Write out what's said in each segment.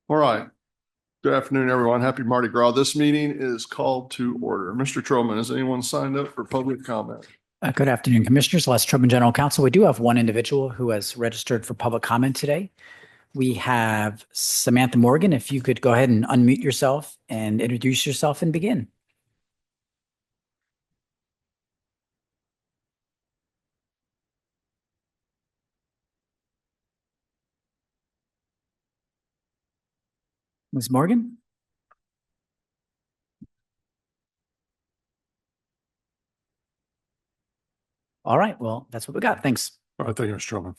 All right. Good afternoon, everyone. Happy Mardi Gras. This meeting is called to order. Mr. Troman, has anyone signed up for public comment? Good afternoon, Commissioners. Les Trubin, General Counsel. We do have one individual who has registered for public comment today. We have Samantha Morgan. If you could go ahead and unmute yourself and introduce yourself and begin. Ms. Morgan? All right. Well, that's what we got. Thanks. All right. Thank you, Mr. Troman.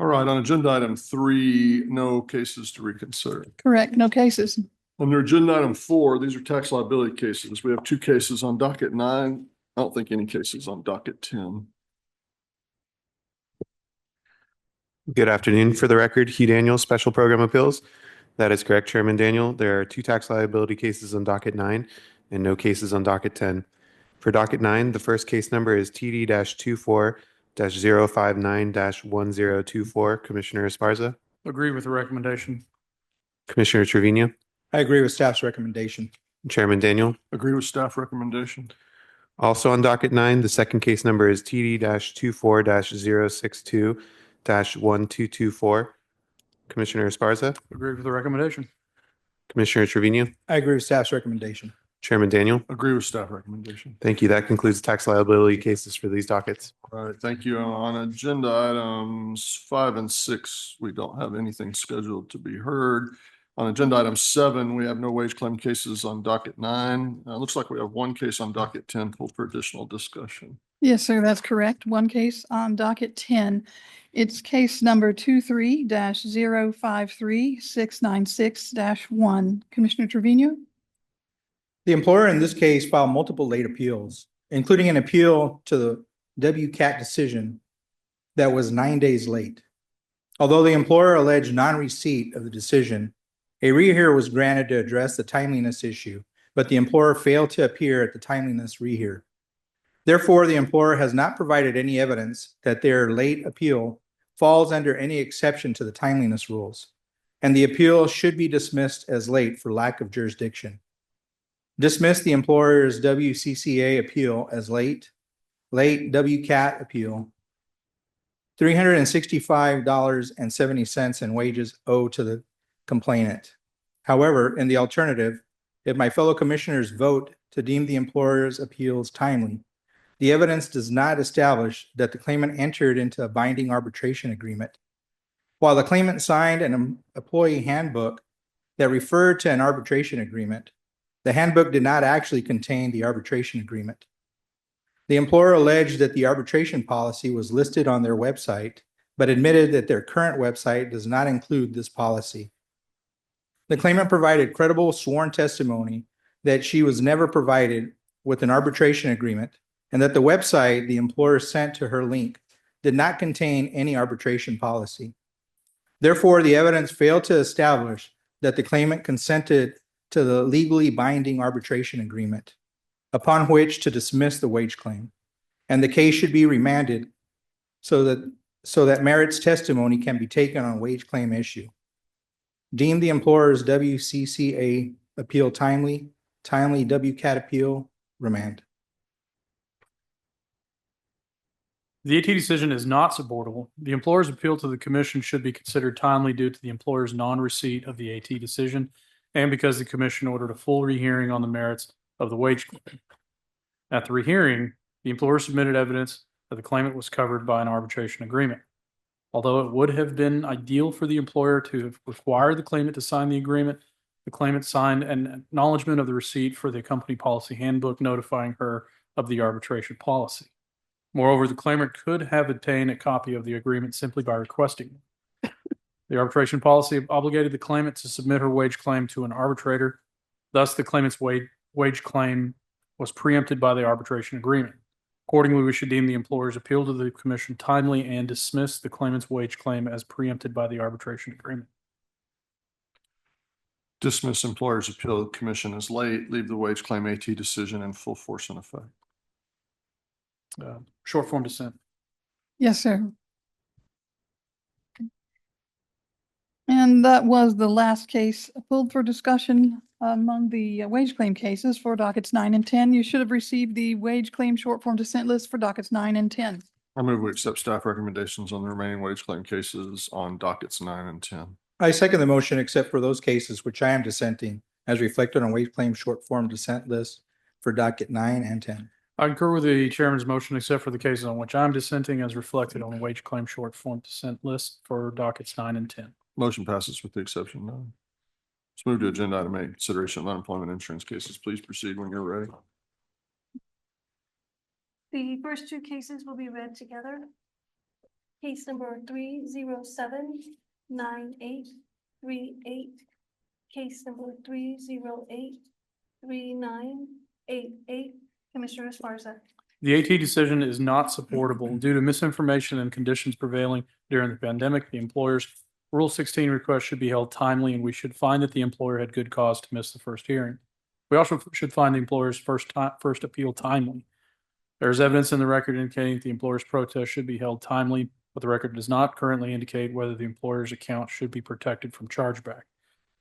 All right. On agenda item 3, no cases to reconsider. Correct, no cases. Under agenda item 4, these are tax liability cases. We have 2 cases on docket 9. I don't think any cases on docket 10. Good afternoon. For the record, Hugh Daniel, Special Program Appeals. That is correct, Chairman Daniel. There are 2 tax liability cases on docket 9 and no cases on docket 10. For docket 9, the first case number is TD-24-059-1024. Commissioner Esparza. Agree with the recommendation. Commissioner Trevino. I agree with staff's recommendation. Chairman Daniel. Agree with staff recommendation. Also on docket 9, the second case number is TD-24-062-1224. Commissioner Esparza. Agree with the recommendation. Commissioner Trevino. I agree with staff's recommendation. Chairman Daniel. Agree with staff recommendation. Thank you. That concludes the tax liability cases for these dockets. All right. Thank you. On agenda items 5 and 6, we don't have anything scheduled to be heard. On agenda item 7, we have no wage claim cases on docket 9. Looks like we have 1 case on docket 10 pulled for additional discussion. Yes, sir, that's correct. 1 case on docket 10. It's case number 23-053696-1. Commissioner Trevino? The employer in this case filed multiple late appeals, including an appeal to the WCAT decision that was 9 days late. Although the employer alleged non-receipt of the decision, a rehear was granted to address the timeliness issue, but the employer failed to appear at the timeliness rehear. Therefore, the employer has not provided any evidence that their late appeal falls under any exception to the timeliness rules, and the appeal should be dismissed as late for lack of jurisdiction. Dismiss the employer's WCCA appeal as late WCAT appeal, $365.70 in wages owed to the complainant. However, in the alternative, if my fellow commissioners vote to deem the employer's appeals timely, the evidence does not establish that the claimant entered into a binding arbitration agreement. While the claimant signed an employee handbook that referred to an arbitration agreement, the handbook did not actually contain the arbitration agreement. The employer alleged that the arbitration policy was listed on their website, but admitted that their current website does not include this policy. The claimant provided credible sworn testimony that she was never provided with an arbitration agreement and that the website the employer sent to her link did not contain any arbitration policy. Therefore, the evidence failed to establish that the claimant consented to the legally binding arbitration agreement upon which to dismiss the wage claim, and the case should be remanded so that Merritt's testimony can be taken on wage claim issue. Deem the employer's WCCA appeal timely WCAT appeal, remand. The AT decision is not supportable. The employer's appeal to the commission should be considered timely due to the employer's non-receipt of the AT decision and because the commission ordered a full rehearing on the merits of the wage claim. At the rehearing, the employer submitted evidence that the claimant was covered by an arbitration agreement. Although it would have been ideal for the employer to have required the claimant to sign the agreement, the claimant signed an acknowledgement of the receipt for the company policy handbook notifying her of the arbitration policy. Moreover, the claimant could have obtained a copy of the agreement simply by requesting it. The arbitration policy obligated the claimant to submit her wage claim to an arbitrator. Thus, the claimant's wage claim was preempted by the arbitration agreement. Accordingly, we should deem the employer's appeal to the commission timely and dismiss the claimant's wage claim as preempted by the arbitration agreement. Dismiss employer's appeal to the commission as late. Leave the wage claim AT decision in full force and effect. Short form dissent. Yes, sir. And that was the last case pulled for discussion among the wage claim cases for dockets 9 and 10. You should have received the wage claim short form dissent list for dockets 9 and 10. I move we accept staff recommendations on the remaining wage claim cases on dockets 9 and 10. I second the motion except for those cases which I am dissenting as reflected on wage claim short form dissent list for docket 9 and 10. I concur with the chairman's motion, except for the cases on which I'm dissenting as reflected on the wage claim short form dissent list for dockets 9 and 10. Motion passes with the exception none. Let's move to agenda item 8, consideration of unemployment insurance cases. Please proceed when you're ready. The first two cases will be read together. Case number 307-9838. Case number 308-3988. Commissioner Esparza. The AT decision is not supportable due to misinformation and conditions prevailing during the pandemic. The employer's Rule 16 request should be held timely, and we should find that the employer had good cause to miss the first hearing. We also should find the employer's first appeal timely. There is evidence in the record indicating that the employer's protest should be held timely, but the record does not currently indicate whether the employer's account should be protected from chargeback.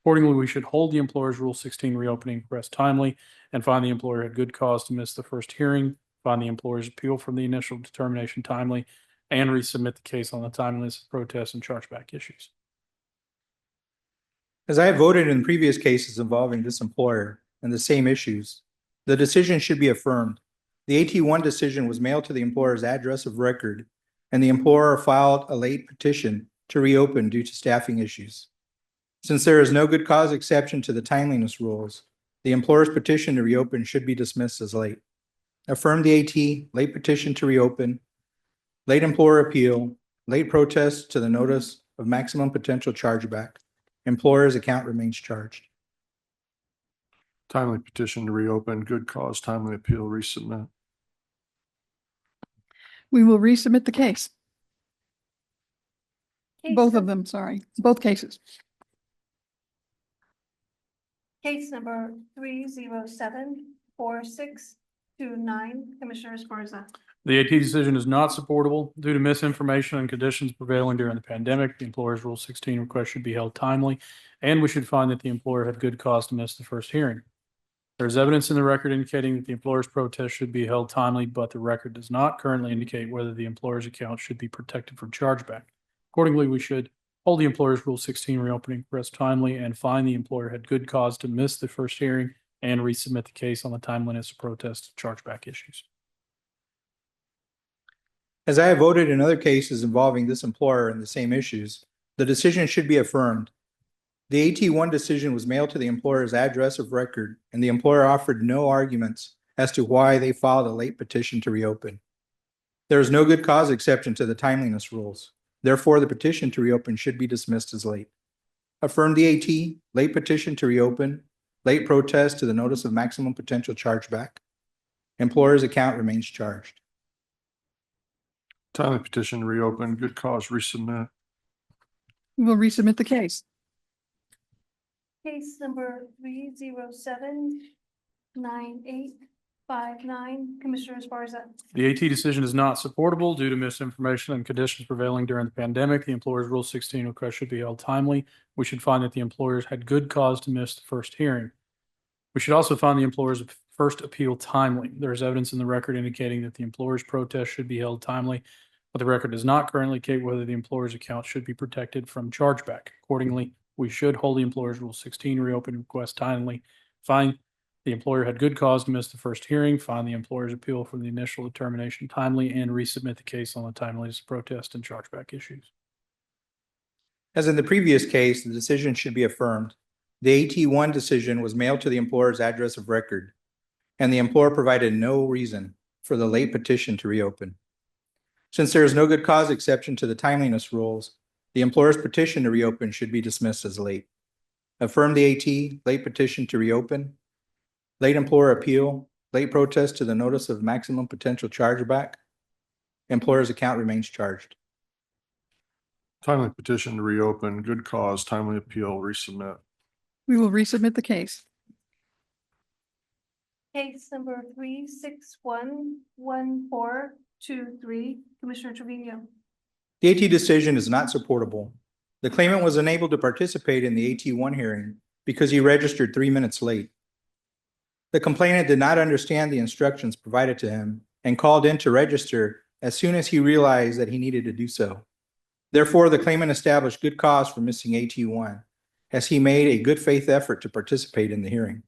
Accordingly, we should hold the employer's Rule 16 reopening request timely and find the employer had good cause to miss the first hearing, find the employer's appeal from the initial determination timely, and resubmit the case on the timeliness of protests and chargeback issues. As I have voted in previous cases involving this employer and the same issues, the decision should be affirmed. The AT1 decision was mailed to the employer's address of record, and the employer filed a late petition to reopen due to staffing issues. Since there is no good cause exception to the timeliness rules, the employer's petition to reopen should be dismissed as late. Affirm the AT, late petition to reopen, late employer appeal, late protest to the notice of maximum potential chargeback. Employer's account remains charged. Timely petition to reopen, good cause, timely appeal, resubmit. We will resubmit the case. Both Case of them, sorry, both cases. Case number 307-4629. Commissioner Esparza. The AT decision is not supportable due to misinformation and conditions prevailing during the pandemic. The employer's Rule 16 request should be held timely, and we should find that the employer had good cause to miss the first hearing. There is evidence in the record indicating that the employer's protest should be held timely, but the record does not currently indicate whether the employer's account should be protected from chargeback. Accordingly, we should hold the employer's Rule 16 reopening request timely and find the employer had good cause to miss the first hearing and resubmit the case on the timeliness of protest and chargeback issues. As I have voted in other cases involving this employer and the same issues, the decision should be affirmed. The AT1 decision was mailed to the employer's address of record, and the employer offered no arguments as to why they filed a late petition to reopen. There is no good cause exception to the timeliness rules. Therefore, the petition to reopen should be dismissed as late. Affirm the AT, late petition to reopen, late protest to the notice of maximum potential chargeback. Employer's account remains charged. Timely petition to reopen, good cause, resubmit. We will resubmit the case. Case number 307-9859. Commissioner Esparza. The AT decision is not supportable due to misinformation and conditions prevailing during the pandemic. The employer's Rule 16 request should be held timely. We should find that the employers had good cause to miss the first hearing. We should also find the employer's first appeal timely. There is evidence in the record indicating that the employer's protest should be held timely, but the record does not currently indicate whether the employer's account should be protected from chargeback. Accordingly, we should hold the employer's Rule 16 reopen request timely, find the employer had good cause to miss the first hearing, find the employer's appeal from the initial determination timely, and resubmit the case on the timeliness of protest and chargeback issues. As in the previous case, the decision should be affirmed. The AT1 decision was mailed to the employer's address of record, and the employer provided no reason for the late petition to reopen. Since there is no good cause exception to the timeliness rules, the employer's petition to reopen should be dismissed as late. Affirm the AT, late petition to reopen, late employer appeal, late protest to the notice of maximum potential chargeback. Employer's account remains charged. Timely petition to reopen, good cause, timely appeal, resubmit. We will resubmit the case. Case number 3611423. Commissioner Trevino. The AT decision is not supportable The claimant was unable to participate in the AT1 hearing because he registered 3 minutes late. The complainant did not understand the instructions provided to him and called in to register as soon as he realized that he needed to do so. Therefore, the claimant established good cause for missing AT1 as he made a good faith effort to participate in the hearing.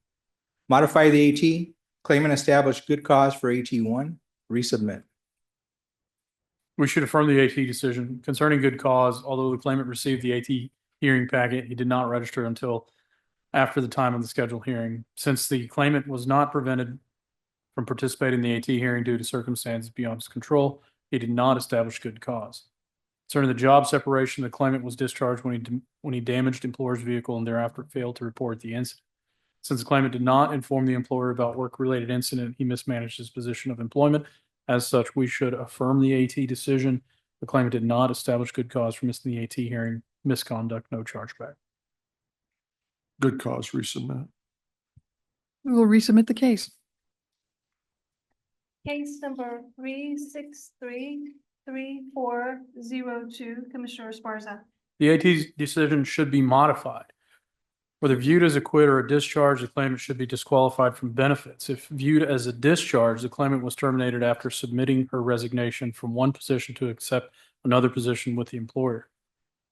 Modify the AT, claimant established good cause for AT1, resubmit. We should affirm the AT decision concerning good cause. Although the claimant received the AT hearing packet, he did not register until after the time of the scheduled hearing. Since the claimant was not prevented from participating in the AT hearing due to circumstances beyond his control, he did not establish good cause. Concerning the job separation, the claimant was discharged when he damaged employer's vehicle and thereafter failed to report the incident. Since the claimant did not inform the employer about work-related incident, he mismanaged his position of employment. As such, we should affirm the AT decision. The claimant did not establish good cause for missing the AT hearing, misconduct, no chargeback. Good cause, resubmit. We will resubmit the case. Case number 3633402, Commissioner Esparza. The AT decision should be modified. Whether viewed as a quit or a discharge, the claimant should be disqualified from benefits. If viewed as a discharge, the claimant was terminated after submitting her resignation from one position to accept another position with the employer.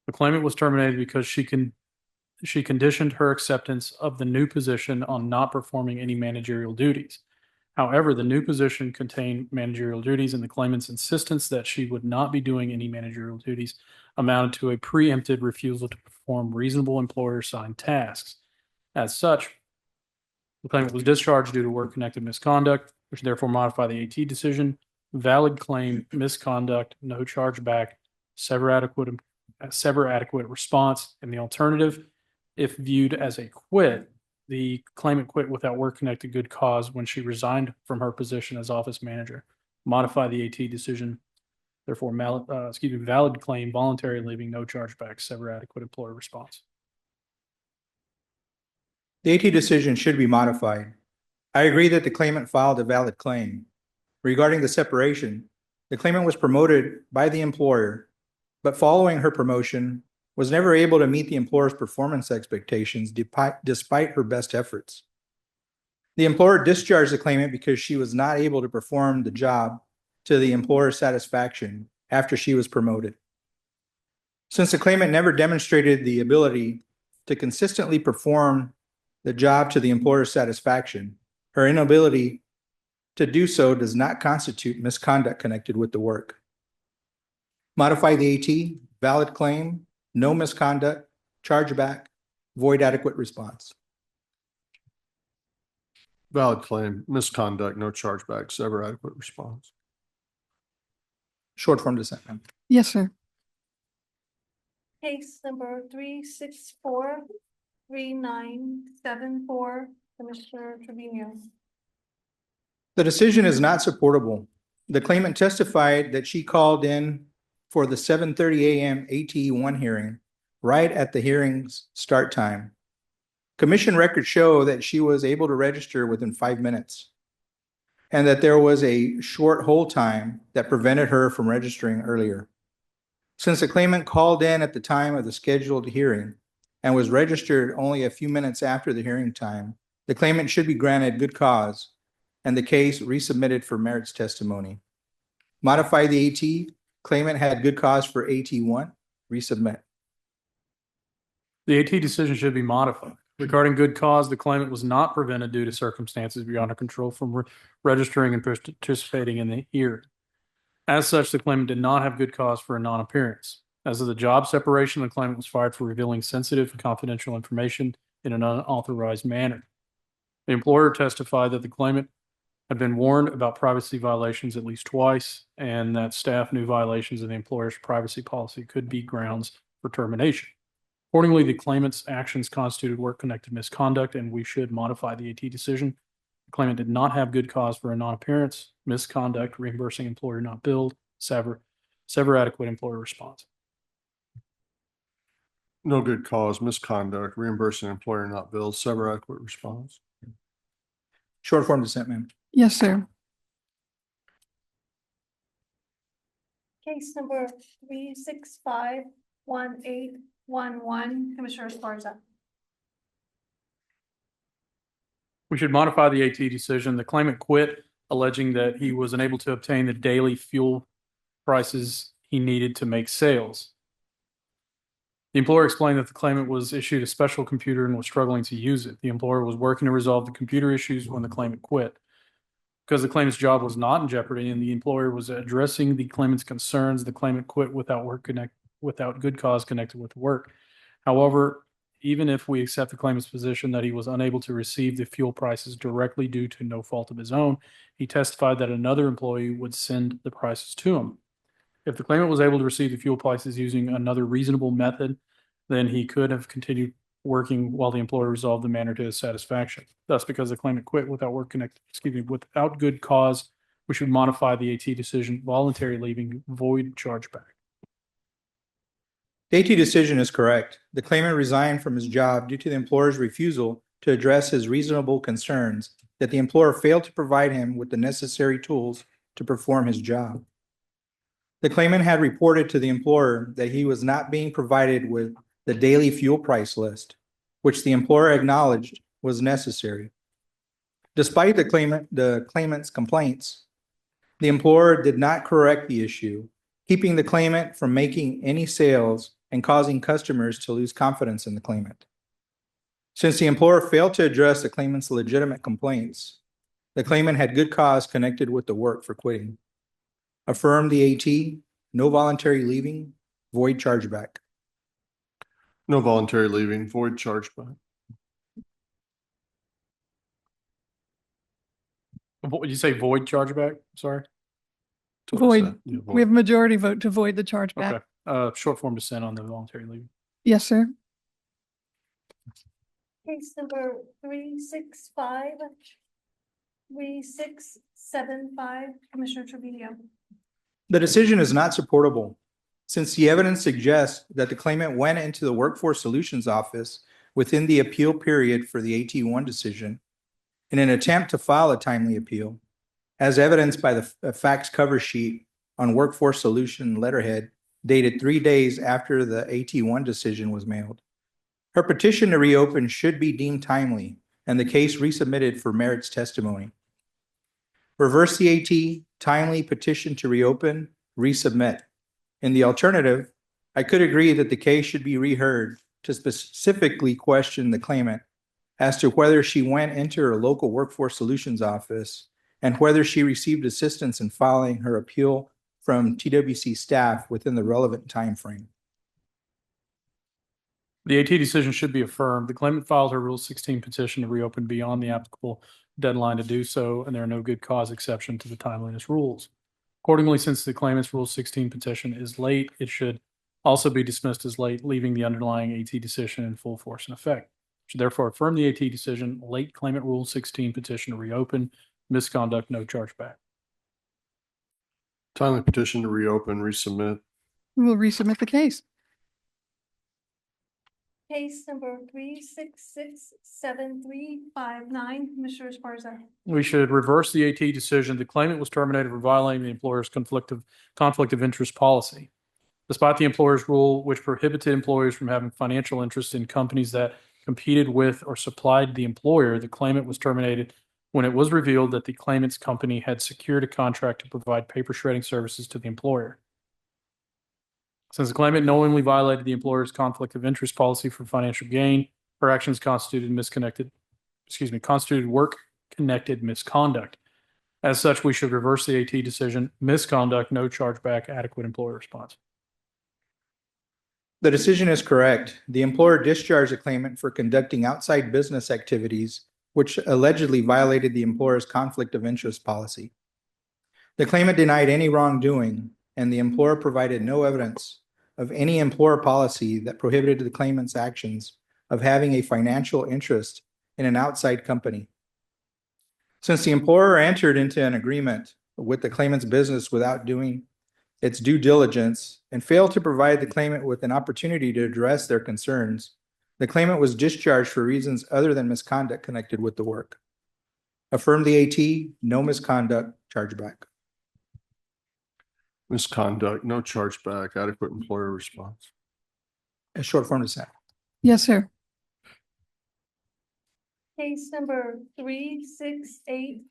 The claimant was terminated because she conditioned her acceptance of the new position on not performing any managerial duties. However, the new position contained managerial duties, and the claimant's insistence that she would not be doing any managerial duties amounted to a preempted refusal to perform reasonable employer-assigned tasks. As such, the claimant was discharged due to work-connected misconduct, which therefore modify the AT decision. Valid claim, misconduct, no chargeback, sever adequate response. And the alternative, if viewed as a quit, the claimant quit without work-connected good cause when she resigned from her position as office manager. Modify the AT decision. Therefore, valid claim, voluntary leaving, no chargeback, sever adequate employer response. The AT decision should be modified. I agree that the claimant filed a valid claim. Regarding the separation, the claimant was promoted by the employer, but following her promotion, was never able to meet the employer's performance expectations despite her best efforts. The employer discharged the claimant because she was not able to perform the job to the employer's satisfaction after she was promoted. Since the claimant never demonstrated the ability to consistently perform the job to the employer's satisfaction, her inability to do so does not constitute misconduct connected with the work. Modify the AT, valid claim, no misconduct, chargeback, void adequate response. Valid claim, misconduct, no chargeback, sever adequate response. Short form dissent, ma'am. Yes, sir. Case number 3643974, Commissioner Trevino. The decision is not supportable. The claimant testified that she called in for the 7:30 a.m. AT1 hearing right at the hearing's start time. Commission records show that she was able to register within 5 minutes and that there was a short hold time that prevented her from registering earlier. Since the claimant called in at the time of the scheduled hearing and was registered only a few minutes after the hearing time, the claimant should be granted good cause and the case resubmitted for merits testimony. Modify the AT, claimant had good cause for AT1, resubmit. The AT decision should be modified. Regarding good cause, the claimant was not prevented due to circumstances beyond her control from registering and participating in the hearing. As such, the claimant did not have good cause for a non-appearance. As of the job separation, the claimant was fired for revealing sensitive and confidential information in an unauthorized manner. The employer testified that the claimant had been warned about privacy violations at least twice, and that staff knew violations of the employer's privacy policy could be grounds for termination. Accordingly, the claimant's actions constituted work-connected misconduct, and we should modify the AT decision. The claimant did not have good cause for a non-appearance, misconduct, reimbursing employer not billed, sever adequate employer response. No good cause, misconduct, reimbursing employer not billed, sever adequate response. Short form dissent, ma'am. Yes, sir. Case number 36518, Commissioner Esparza. We should modify the AT decision. The claimant quit alleging that he was unable to obtain the daily fuel prices he needed to make sales. The employer explained that the claimant was issued a special computer and was struggling to use it. The employer was working to resolve the computer issues when the claimant quit. Because the claimant's job was not in jeopardy and the employer was addressing the claimant's concerns, the claimant quit without good cause connected with work. However, even if we accept the claimant's position that he was unable to receive the fuel prices directly due to no fault of his own, he testified that another employee would send the prices to him. If the claimant was able to receive the fuel prices using another reasonable method, then he could have continued working while the employer resolved the matter to his satisfaction. Thus, because the claimant quit without without good cause, we should modify the AT decision, voluntary leaving, void chargeback. The AT decision is correct. The claimant resigned from his job due to the employer's refusal to address his reasonable concerns that the employer failed to provide him with the necessary tools to perform his job. The claimant had reported to the employer that he was not being provided with the daily fuel price list, which the employer acknowledged was necessary. Despite the claimant's complaints, the employer did not correct the issue, keeping the claimant from making any sales and causing customers to lose confidence in the claimant. Since the employer failed to address the claimant's legitimate complaints, the claimant had good cause connected with the work for quitting. Affirm the AT, no voluntary leaving, void chargeback. No voluntary leaving, void chargeback. What would you say, void chargeback? Sorry. That's what I Void. said. Yeah, We have a majority vote to void the chargeback. Okay. Short form dissent on the voluntary leaving. Yes, sir. Case number 365. 3675, Commissioner Trujillo. The decision is not supportable, since the evidence suggests that the claimant went into the Workforce Solutions office within the appeal period for the AT1 decision in an attempt to file a timely appeal, as evidenced by the fax cover sheet on Workforce Solution letterhead dated 3 days after the AT1 decision was mailed. Her petition to reopen should be deemed timely and the case resubmitted for merits testimony. Reverse the AT, timely petition to reopen, resubmit. In the alternative, I could agree that the case should be reheard to specifically question the claimant as to whether she went into her local Workforce Solutions office and whether she received assistance in filing her appeal from TWC staff within the relevant time frame. The AT decision should be affirmed. The claimant filed her Rule 16 petition to reopen beyond the applicable deadline to do so, and there are no good cause exception to the timeliness rules. Accordingly, since the claimant's Rule 16 petition is late, it should also be dismissed as late, leaving the underlying AT decision in full force and effect. Should therefore affirm the AT decision, late claimant Rule 16 petition to reopen, misconduct, no chargeback. Timely petition to reopen, resubmit. We will resubmit the case. Case number 3667359, Commissioner Esparza. We should reverse the AT decision. The claimant was terminated for violating the employer's conflict of interest policy. Despite the employer's rule, which prohibited employers from having financial interest in companies that competed with or supplied the employer, the claimant was terminated when it was revealed that the claimant's company had secured a contract to provide paper shredding services to the employer. Since the claimant knowingly violated the employer's conflict of interest policy for financial gain, her actions constituted work-connected misconduct. As such, we should reverse the AT decision, misconduct, no chargeback, adequate employer response. The decision is correct. The employer discharged the claimant for conducting outside business activities, which allegedly violated the employer's conflict of interest policy. The claimant denied any wrongdoing, and the employer provided no evidence of any employer policy that prohibited the claimant's actions of having a financial interest in an outside company. Since the employer entered into an agreement with the claimant's business without doing its due diligence and failed to provide the claimant with an opportunity to address their concerns, the claimant was discharged for reasons other than misconduct connected with the work. Affirm the AT, no misconduct, chargeback. Misconduct, no chargeback, adequate employer response. A short form dissent. Yes, sir. Case number 3688882,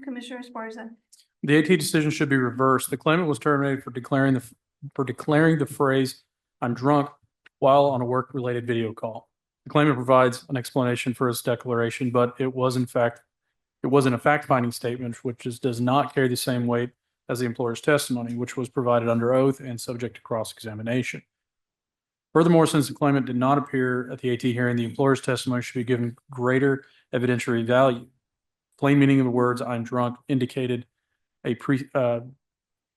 Commissioner Esparza. The AT decision should be reversed. The claimant was terminated for declaring the phrase "I'm drunk" while on a work-related video call. The claimant provides an explanation for his declaration, but it wasn't a fact-finding statement, which does not carry the same weight as the employer's testimony, which was provided under oath and subject to cross-examination. Furthermore, since the claimant did not appear at the AT hearing, the employer's testimony should be given greater evidentiary value. Plain meaning of the words "I'm drunk" indicated a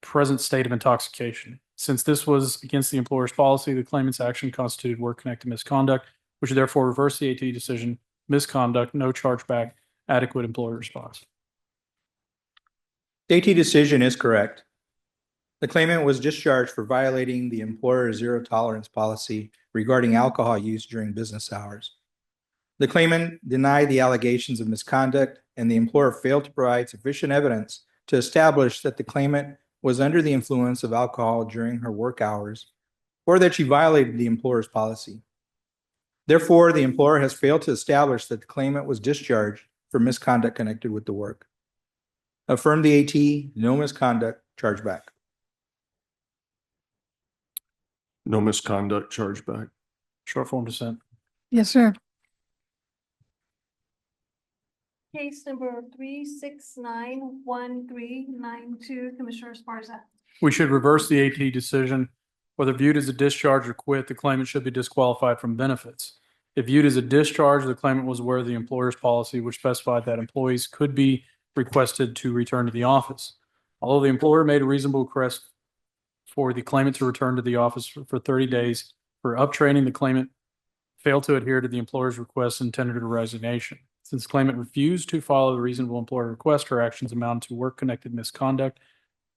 present state of intoxication. Since this was against the employer's policy, the claimant's action constituted work-connected misconduct, which therefore reverse the AT decision. Misconduct, no chargeback, adequate employer response. The AT decision is correct. The claimant was discharged for violating the employer's zero tolerance policy regarding alcohol use during business hours. The claimant denied the allegations of misconduct, and the employer failed to provide sufficient evidence to establish that the claimant was under the influence of alcohol during her work hours, or that she violated the employer's policy. Therefore, the employer has failed to establish that the claimant was discharged for misconduct connected with the work. Affirm the AT, no misconduct, chargeback. No misconduct, chargeback. Short form dissent. Yes, sir. Case number 3691392, Commissioner Esparza. We should reverse the AT decision. Whether viewed as a discharge or quit, the claimant should be disqualified from benefits. If viewed as a discharge, the claimant was aware of the employer's policy, which specified that employees could be requested to return to the office. Although the employer made a reasonable request for the claimant to return to the office for 30 days for uptraining, the claimant failed to adhere to the employer's request and tendered a resignation. Since the claimant refused to follow the reasonable employer request, her actions amounted to work-connected misconduct.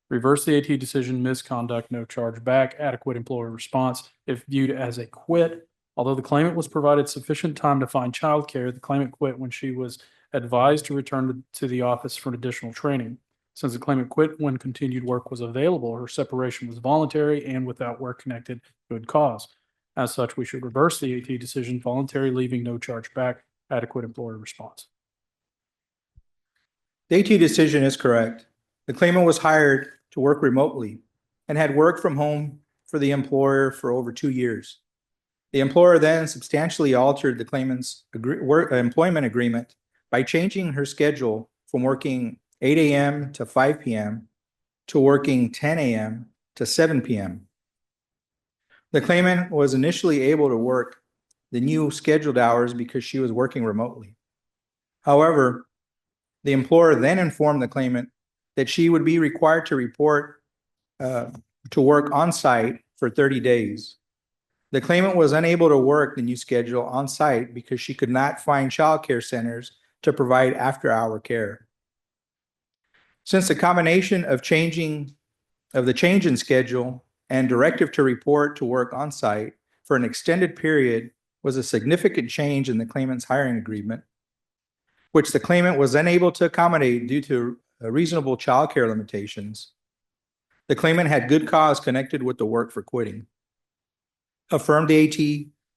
Reverse the AT decision, misconduct, no charge back, adequate employer response. If viewed as a quit, although the claimant was provided sufficient time to find childcare, the claimant quit when she was advised to return to the office for additional training. Since the claimant quit when continued work was available, her separation was voluntary and without work-connected good cause. As such, we should reverse the AT decision, voluntary leaving, no charge back, adequate employer response. The AT decision is correct. The claimant was hired to work remotely and had worked from home for the employer for over 2 years. The employer then substantially altered the claimant's employment agreement by changing her schedule from working 8 a.m. to 5 p.m. to working 10 a.m. to 7 p.m. The claimant was initially able to work the new scheduled hours because she was working remotely. However, the employer then informed the claimant that she would be required to report to work on site for 30 days. The claimant was unable to work the new schedule on site because she could not find childcare centers to provide after-hour care. Since the combination of the change in schedule and directive to report to work on site for an extended period was a significant change in the claimant's hiring agreement, which the claimant was unable to accommodate due to reasonable childcare limitations, the claimant had good cause connected with the work for quitting. Affirmed AT,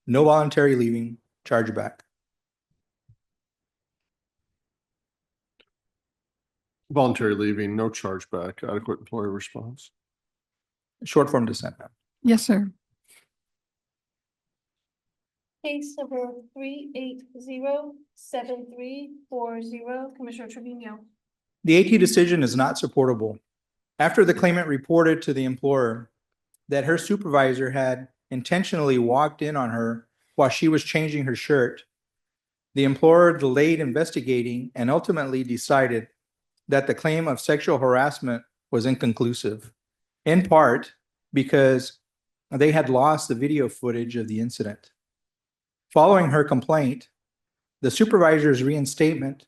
no voluntary leaving, chargeback. Voluntary leaving, no chargeback, adequate employer response. Short form dissent. Yes, sir. Case number 3807340, Commissioner Trevino. The AT decision is not supportable. After the claimant reported to the employer that her supervisor had intentionally walked in on her while she was changing her shirt, the employer delayed investigating and ultimately decided that the claim of sexual harassment was inconclusive, in part because they had lost the video footage of the incident. Following her complaint, the supervisor's reinstatement,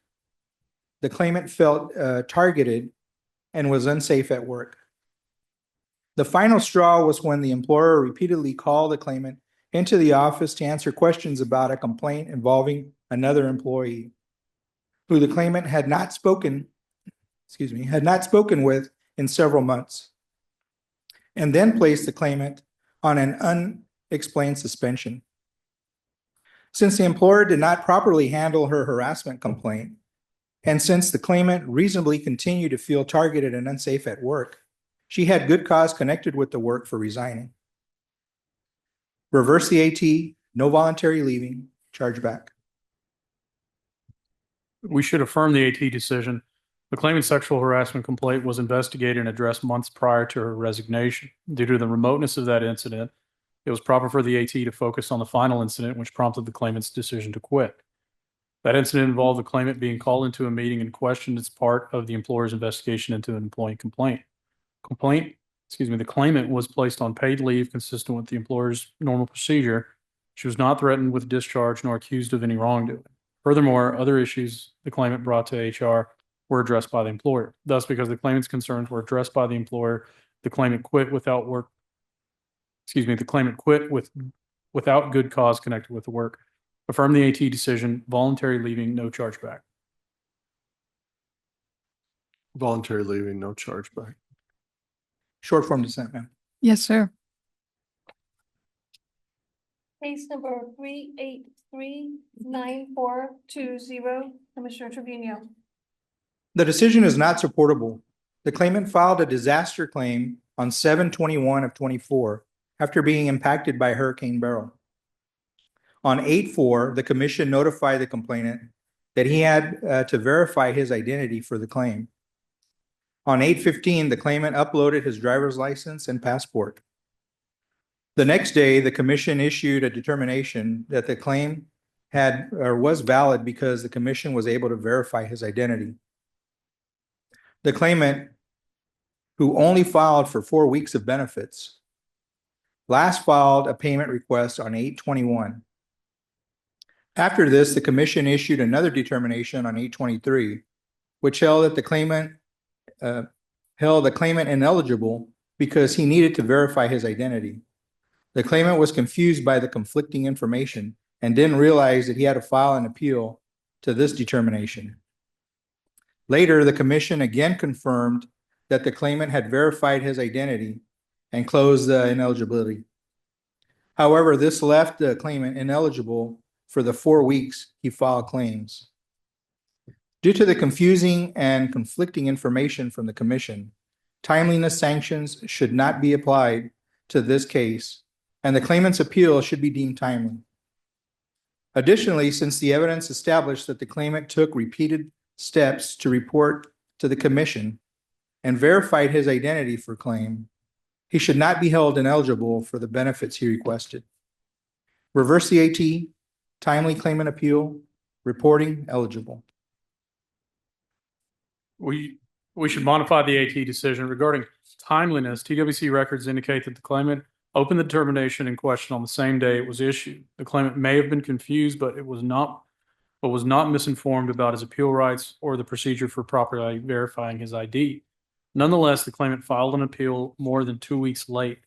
the claimant felt targeted and was unsafe at work. The final straw was when the employer repeatedly called the claimant into the office to answer questions about a complaint involving another employee who the claimant had not spoken with in several months, and then placed the claimant on an unexplained suspension. Since the employer did not properly handle her harassment complaint, and since the claimant reasonably continued to feel targeted and unsafe at work, she had good cause connected with the work for resigning. Reverse the AT, no voluntary leaving, chargeback. We should affirm the AT decision. The claimant's sexual harassment complaint was investigated and addressed months prior to her resignation. Due to the remoteness of that incident, it was proper for the AT to focus on the final incident, which prompted the claimant's decision to quit. That incident involved the claimant being called into a meeting and questioned as part of the employer's investigation into an employee complaint. The claimant was placed on paid leave consistent with the employer's normal procedure. She was not threatened with discharge nor accused of any wrongdoing. Furthermore, other issues the claimant brought to HR were addressed by the employer. Thus, because the claimant's concerns were addressed by the employer, the claimant quit without good cause connected with the work. Affirm the AT decision, voluntary leaving, no chargeback. Voluntary leaving, no chargeback. Short form dissent, ma'am. Yes, sir. Case number 3839420, Commissioner Trevino. The decision is not supportable. The claimant filed a disaster claim on 7/21 of 24 after being impacted by Hurricane Beryl. On 8/4, the commission notified the complainant that he had to verify his identity for the claim. On 8/15, the claimant uploaded his driver's license and passport. The next day, the commission issued a determination that the claim had or was valid because the commission was able to verify his identity. The claimant, who only filed for 4 weeks of benefits, last filed a payment request on 8/21. After this, the commission issued another determination on 8/23, which held that the claimant ineligible because he needed to verify his identity. The claimant was confused by the conflicting information and didn't realize that he had to file an appeal to this determination. Later, the commission again confirmed that the claimant had verified his identity and closed the ineligibility. However, this left the claimant ineligible for the 4 weeks he filed claims. Due to the confusing and conflicting information from the commission, timeliness sanctions should not be applied to this case, and the claimant's appeal should be deemed timely. Additionally, since the evidence established that the claimant took repeated steps to report to the commission and verified his identity for claim, he should not be held ineligible for the benefits he requested. Reverse the AT, timely claimant appeal, reporting eligible. We should modify the AT decision regarding timeliness. TWC records indicate that the claimant opened the determination in question on the same day it was issued. The claimant may have been confused, but was not misinformed about his appeal rights or the procedure for properly verifying his ID. Nonetheless, the claimant filed an appeal more than 2 weeks late.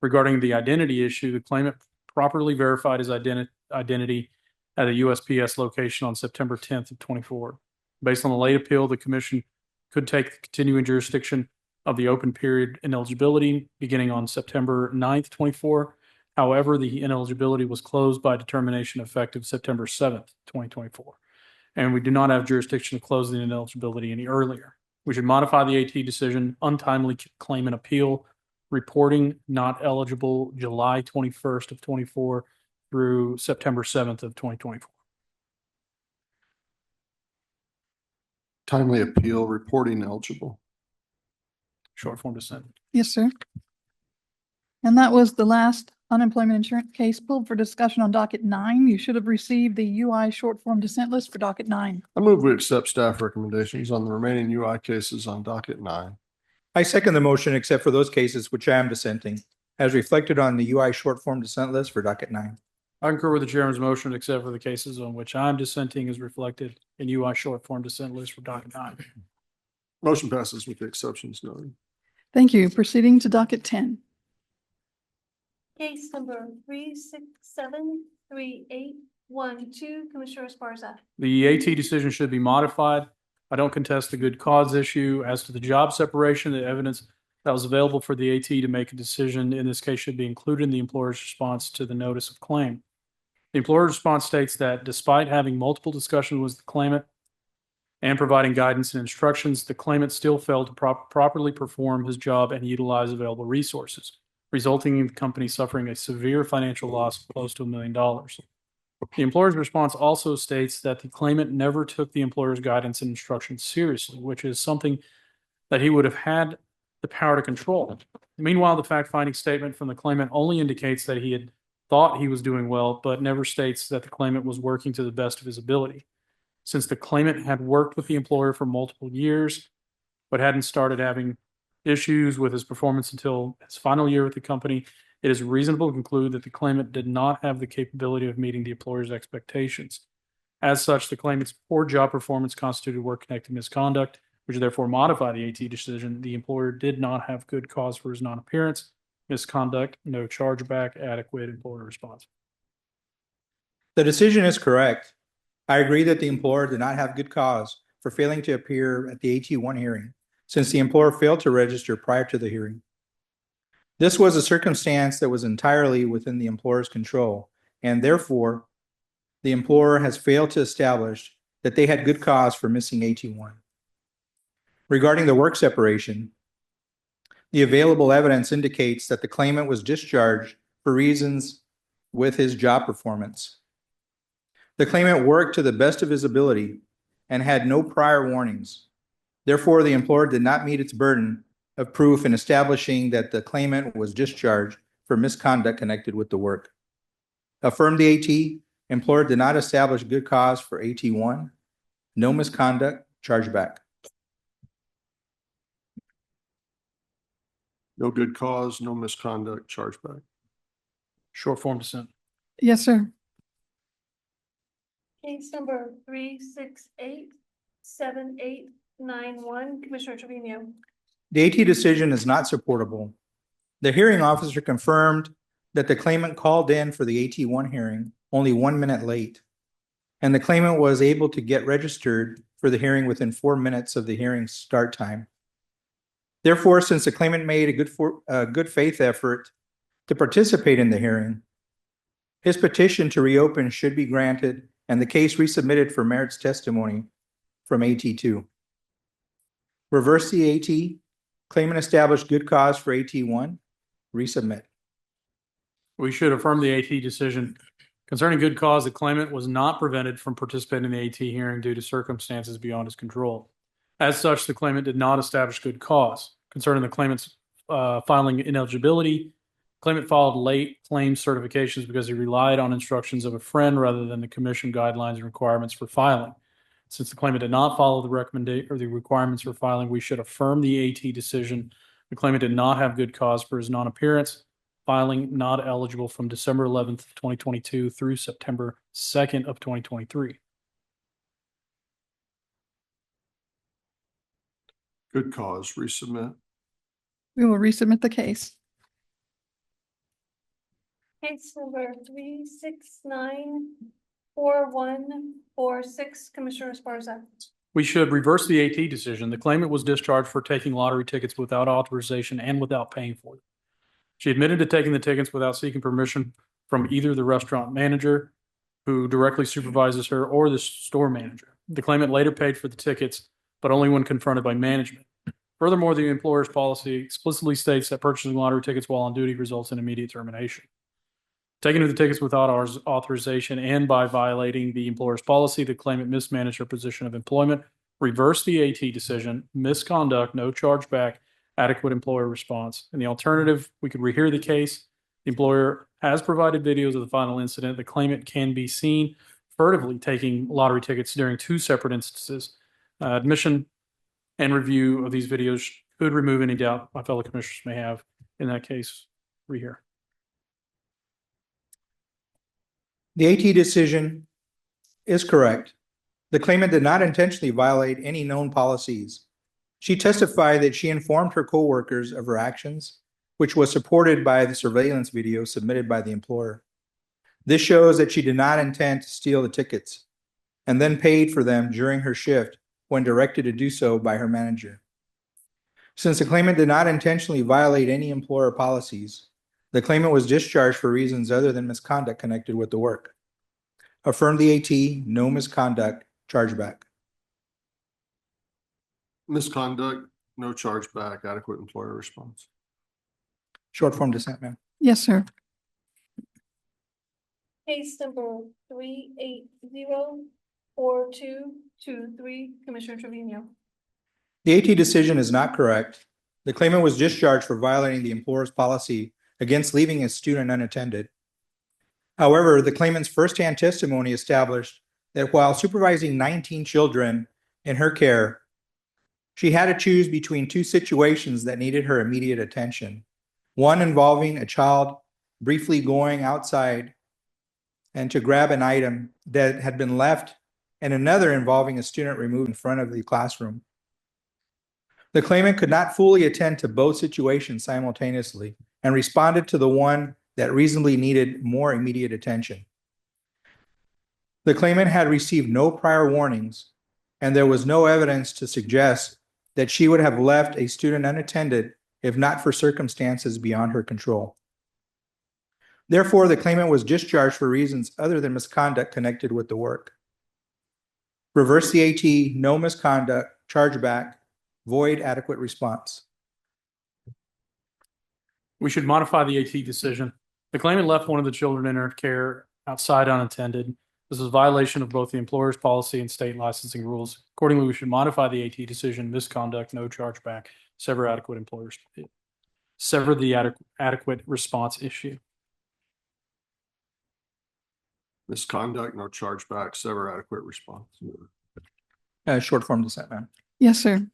Regarding the identity issue, the claimant properly verified his identity at a USPS location on September 10th of 24. Based on the late appeal, the commission could take the continuing jurisdiction of the open period ineligibility beginning on September 9th, 24. However, the ineligibility was closed by determination effective September 7th, 2024. And we do not have jurisdiction to close the ineligibility any earlier. We should modify the AT decision, untimely claimant appeal, reporting not eligible July 21st of 24 through September 7th of 2024. Timely appeal, reporting eligible. Short form dissent. Yes, sir. And that was the last unemployment insurance case pulled for discussion on docket 9. You should have received the UI short form dissent list for docket 9. I move we accept staff recommendations on the remaining UI cases on docket 9. I second the motion except for those cases which I am dissenting, as reflected on the UI short form dissent list for docket 9. I concur with the chairman's motion, except for the cases on which I'm dissenting is reflected in UI short form dissent list for docket 9. Motion passes with the exceptions noted. Thank you. Proceeding to docket 10. Case number 3673812, Commissioner Esparza. The AT decision should be modified. I don't contest the good cause issue. As to the job separation, the evidence that was available for the AT to make a decision in this case should be included in the employer's response to the notice of claim. The employer's response states that despite having multiple discussions with the claimant and providing guidance and instructions, the claimant still failed to properly perform his job and utilize available resources, resulting in the company suffering a severe financial loss of close to $1 million. The employer's response also states that the claimant never took the employer's guidance and instructions seriously, which is something that he would have had the power to control. Meanwhile, the fact-finding statement from the claimant only indicates that he had thought he was doing well, but never states that the claimant was working to the best of his ability. Since the claimant had worked with the employer for multiple years, but hadn't started having issues with his performance until his final year with the company, it is reasonable to conclude that the claimant did not have the capability of meeting the employer's expectations. As such, the claimant's poor job performance constituted work-connected misconduct, which therefore modified the AT decision. The employer did not have good cause for his non-appearance, misconduct, no chargeback, adequate employer response. The decision is correct. I agree that the employer did not have good cause for failing to appear at the AT1 hearing, since the employer failed to register prior to the hearing. This was a circumstance that was entirely within the employer's control, and therefore, the employer has failed to establish that they had good cause for missing AT1. Regarding the work separation, the available evidence indicates that the claimant was discharged for reasons with his job performance. The claimant worked to the best of his ability and had no prior warnings. Therefore, the employer did not meet its burden of proof in establishing that the claimant was discharged for misconduct connected with the work. Affirm the AT, employer did not establish good cause for AT1, no misconduct, chargeback. No good cause, no misconduct, chargeback. Short form dissent. Yes, sir. Case number 3687891, Commissioner Trevino. The AT decision is not supportable. The hearing officer confirmed that the claimant called in for the AT1 hearing only 1 minute late, and the claimant was able to get registered for the hearing within 4 minutes of the hearing start time. Therefore, since the claimant made a good faith effort to participate in the hearing, his petition to reopen should be granted and the case resubmitted for merits testimony from AT2. Reverse the AT, claimant established good cause for AT1, resubmit. We should affirm the AT decision. Concerning good cause, the claimant was not prevented from participating in the AT hearing due to circumstances beyond his control. As such, the claimant did not establish good cause. Concerning the claimant's filing ineligibility, claimant filed late claim certifications because he relied on instructions of a friend rather than the commission guidelines and requirements for filing. Since the claimant did not follow the recommendation or the requirements for filing, we should affirm the AT decision. The claimant did not have good cause for his non-appearance, filing not eligible from December 11th, 2022 through September 2nd of 2023. Good cause, resubmit. We will resubmit the case. Case number 3694146, Commissioner Esparza. We should reverse the AT decision. The claimant was discharged for taking lottery tickets without authorization and without paying for them. She admitted to taking the tickets without seeking permission from either the restaurant manager, who directly supervises her, or the store manager. The claimant later paid for the tickets, but only when confronted by management. Furthermore, the employer's policy explicitly states that purchasing lottery tickets while on duty results in immediate termination. Taking the tickets without authorization and by violating the employer's policy, the claimant mismanaged her position of employment. Reverse the AT decision, misconduct, no chargeback, adequate employer response. In the alternative, we could rehear the case. The employer has provided videos of the final incident. The claimant can be seen furtively taking lottery tickets during 2 separate instances. Admission and review of these videos could remove any doubt my fellow commissioners may have. In that case, rehear. The AT decision is correct. The claimant did not intentionally violate any known policies. She testified that she informed her coworkers of her actions, which was supported by the surveillance video submitted by the employer. This shows that she did not intend to steal the tickets and then paid for them during her shift when directed to do so by her manager. Since the claimant did not intentionally violate any employer policies, the claimant was discharged for reasons other than misconduct connected with the work. Affirm the AT, no misconduct, chargeback. Misconduct, no chargeback, adequate employer response. Short form dissent, ma'am. Yes, sir. Case number 3804223, Commissioner Trevino. The AT decision is not correct. The claimant was discharged for violating the employer's policy against leaving a student unattended. However, the claimant's firsthand testimony established that while supervising 19 children in her care, she had to choose between two situations that needed her immediate attention. One involving a child briefly going outside and to grab an item that had been left, and another involving a student removed in front of the classroom. The claimant could not fully attend to both situations simultaneously and responded to the one that reasonably needed more immediate attention. The claimant had received no prior warnings, and there was no evidence to suggest that she would have left a student unattended if not for circumstances beyond her control. Therefore, the claimant was discharged for reasons other than misconduct connected with the work. Reverse the AT, no misconduct, chargeback, void adequate response. We should modify the AT decision. The claimant left one of the children in her care outside unattended. This is a violation of both the employer's policy and state licensing rules. Accordingly, we should modify the AT decision, misconduct, no chargeback, sever the adequate response issue. Misconduct, no chargeback, sever adequate response. Short form dissent, ma'am. Yes, sir.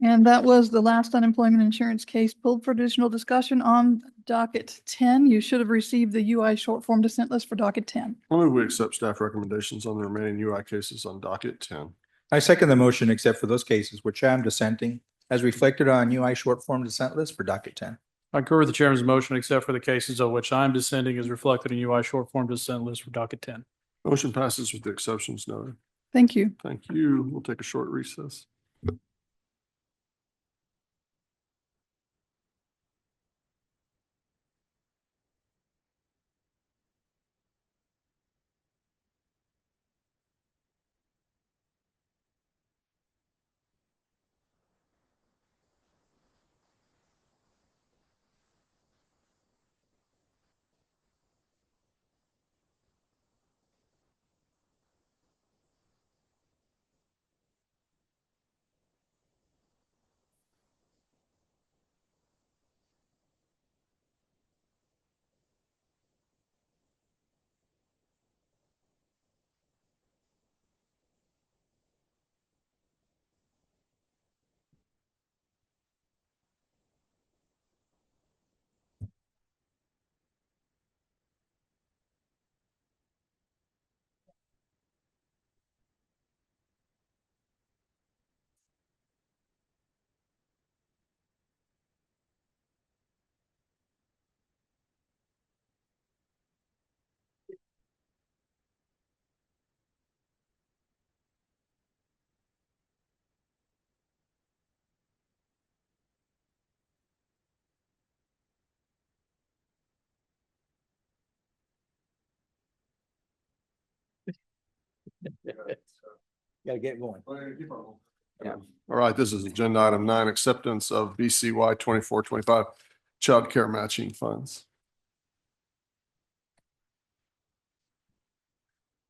And that was the last unemployment insurance case pulled for additional discussion on docket 10. You should have received the UI short form dissent list for docket 10. I move we accept staff recommendations on the remaining UI cases on docket 10. I second the motion except for those cases which I am dissenting, as reflected on UI short form dissent list for docket 10. I concur with the chairman's motion, except for the cases of which I am dissenting as reflected in UI short form dissent list for docket 10. Motion passes with the exceptions noted. Thank you. Thank you. We'll take a short recess. Gotta get going. Yeah. All right, this is agenda item 9, acceptance of BCY 24-25 child care matching funds.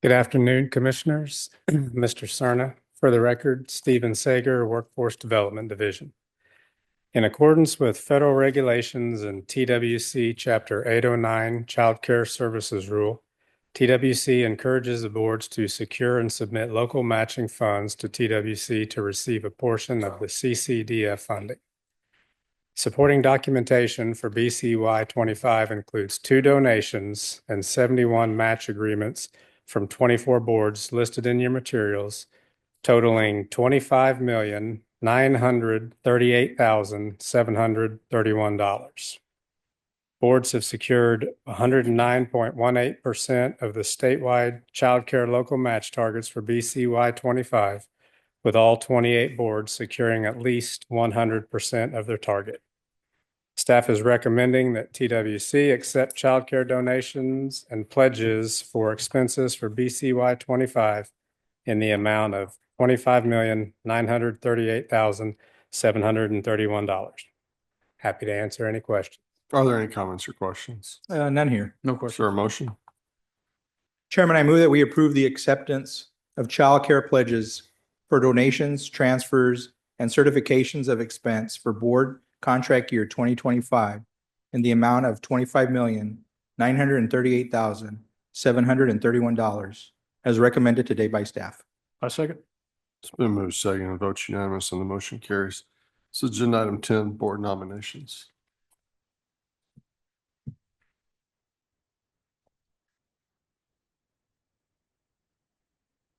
Good afternoon, Commissioners. Mr. Cerna, for the record, Stephen Sager, Workforce Development Division. In accordance with federal regulations and TWC Chapter 809 Child Care Services Rule, TWC encourages the boards to secure and submit local matching funds to TWC to receive a portion of the CCDF funding. Supporting documentation for BCY 25 includes 2 donations and 71 match agreements from 24 boards listed in your materials, totaling $25,938,731. Boards have secured 109.18% of the statewide child care local match targets for BCY 25, with all 28 boards securing at least 100% of their target. Staff is recommending that TWC accept childcare donations and pledges for expenses for BCY 25 in the amount of $25,938,731. Happy to answer any questions. Are there any comments or questions? None here. No Is question. there a motion? Chairman, I move that we approve the acceptance of childcare pledges for donations, transfers, and certifications of expense for board contract year 2025 in the amount of $25,938,731 as recommended today by staff. I second. It's been moved second and votes unanimous and the motion carries. This is agenda item 10, board nominations.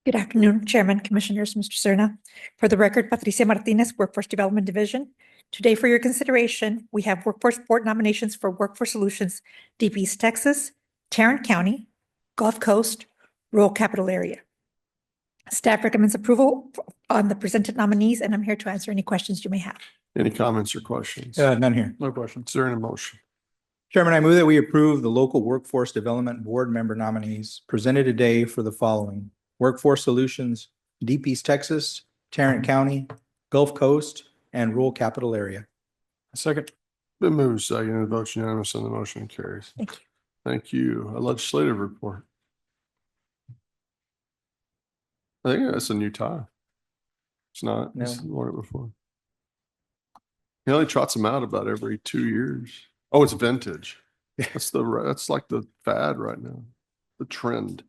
Good afternoon, Chairman, Commissioners, Mr. Cerna. For the record, Patricia Martinez, Workforce Development Division. Today, for your consideration, we have Workforce Board nominations for Workforce Solutions, Deep East Texas, Tarrant County, Gulf Coast, Rural Capital Area. Staff recommends approval on the presented nominees, and I'm here to answer any questions you may have. Any comments or questions? None here. No questions. Is there any motion? Chairman, I move that we approve the local workforce development board member nominees presented today for the following: Workforce Solutions, Deep East Texas, Tarrant County, Gulf Coast, and Rural Capital Area. I second. Been moved second and votes unanimous and the motion carries. Thank you. Thank you. A legislative report. I think that's a new tie. It's not. No. It's worn it before. He only trots them out about every 2 years. Oh, it's vintage. That's like the fad right now. The trend.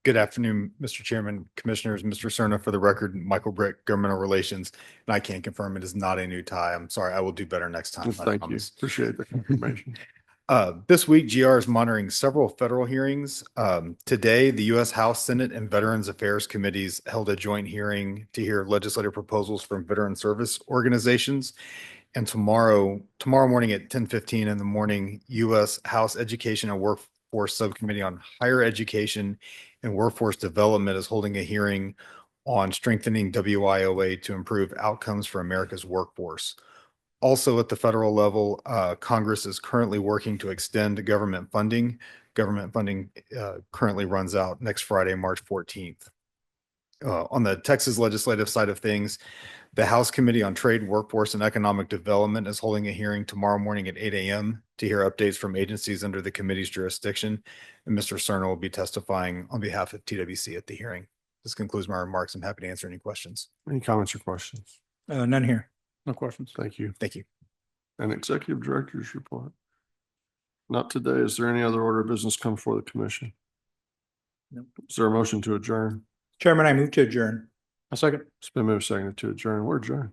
Good afternoon, Mr. Chairman, Commissioners, Mr. Cerna. For the record, Michael Brick, Governmental Relations, and I can confirm it is not a new tie. I'm sorry, I will do better next time. I Thank you. promise. Appreciate the confirmation. This week, GR is monitoring several federal hearings. Today, the U.S. House, Senate, and Veterans Affairs Committees held a joint hearing to hear legislative proposals from veteran service organizations. And tomorrow morning at 10:15 in the morning, U.S. House Education and Workforce Subcommittee on Higher Education and Workforce Development is holding a hearing on strengthening WIOA to improve outcomes for America's workforce. Also at the federal level, Congress is currently working to extend government funding. Government funding currently runs out next Friday, March 14th. On the Texas legislative side of things, the House Committee on Trade, Workforce, and Economic Development is holding a hearing tomorrow morning at 8 a.m. to hear updates from agencies under the committee's jurisdiction. And Mr. Cerna will be testifying on behalf of TWC at the hearing. This concludes my remarks. I'm happy to answer any questions. Any comments or questions? None here. No questions. Thank you. Thank you. An executive director's report. Not today. Is there any other order of business come before the commission? No. Is there a motion to adjourn? Chairman, I move to adjourn. I second. It's been moved seconded to adjourn. We're adjourned.